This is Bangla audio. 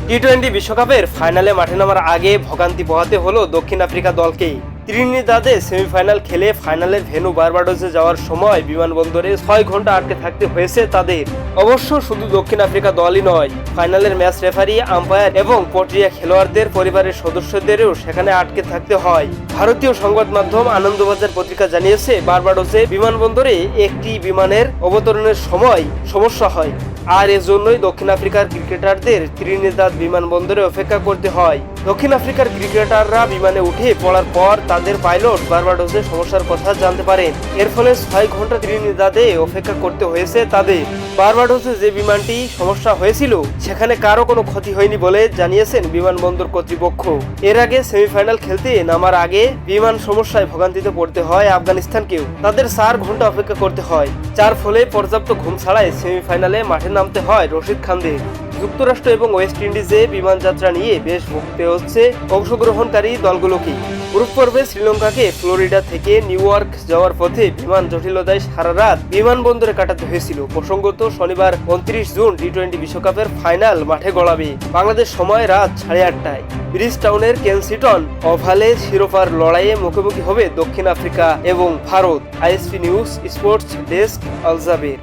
টি-20 বিশ্বকাপের ফাইনালে মাঠে নামার আগে ভোগান্তি পোহাতে হলো দক্ষিণ আফ্রিকা দলকে। ত্রিনিদাদে সেমিফাইনাল খেলে ফাইনালের ভেন্যু বারবাডোসে যাওয়ার সময় বিমানবন্দরে 6 ঘন্টা আটকে থাকতে হয়েছে তাদের। অবশ্য শুধু দক্ষিণ আফ্রিকা দলই নয়, ফাইনালের ম্যাচ রেফারি, আম্পায়ার এবং প্রক্রিয়া খেলোয়াড়দের পরিবারের সদস্যদেরও সেখানে আটকে থাকতে হয়। ভারতীয় সংবাদ মাধ্যম আনন্দবাজার পত্রিকা জানিয়েছে, বারবাডোসে বিমানবন্দরে একটি বিমানের অবতরণের সময় সমস্যা হয়, আর এজন্যই দক্ষিণ আফ্রিকার ক্রিকেটারদের ত্রিনিদাদ বিমানবন্দরে অপেক্ষা করতে হয়। দক্ষিণ আফ্রিকার ক্রিকেটাররা বিমানে উঠে পড়ার পর তাদের পাইলট বারবাডোসে সমস্যার কথা জানতে পারেন। এর ফলে 6 ঘন্টা ত্রিনিদাদে অপেক্ষা করতে হয়েছে তাদের। বারবাডোসে যে বিমানটি সমস্যা হয়েছিল সেখানে কারো কোনো ক্ষতি হয়নি বলে জানিয়েছেন বিমানবন্দর কর্তৃপক্ষ। এর আগে সেমিফাইনাল খেলতে নামার আগে বিমান সমস্যায় ভোগান্তিতে পড়তে হয় আফগানিস্তানকেও। তাদের 4 ঘন্টা অপেক্ষা করতে হয়, যার ফলে পর্যাপ্ত ঘুম ছাড়াই সেমিফাইনালে মাঠে নামতে হয় রশিদ খানদের। যুক্তরাষ্ট্র এবং ওয়েস্ট ইন্ডিজে বিমান যাত্রা নিয়ে বেশ ভুগতে হচ্ছে অংশগ্রহণকারী দলগুলোকে। গ্রুপ পর্বে শ্রীলঙ্কাকে ফ্লোরিডা থেকে নিউ ইয়র্ক যাওয়ার পথে বিমান জটিলতায় সারা রাত বিমানবন্দরে কাটাতে হয়েছিল। প্রসঙ্গত, শনিবার 29 জুন টি-20 বিশ্বকাপের ফাইনাল মাঠে গড়াবে বাংলাদেশ সময় রাত 8:30টায়। ব্রিজটাউনের কেনসিটন ওভালে শিরোপার লড়াইয়ে মুখোমুখি হবে দক্ষিণ আফ্রিকা এবং Bharat. ISP news sports desk, Al Jaber.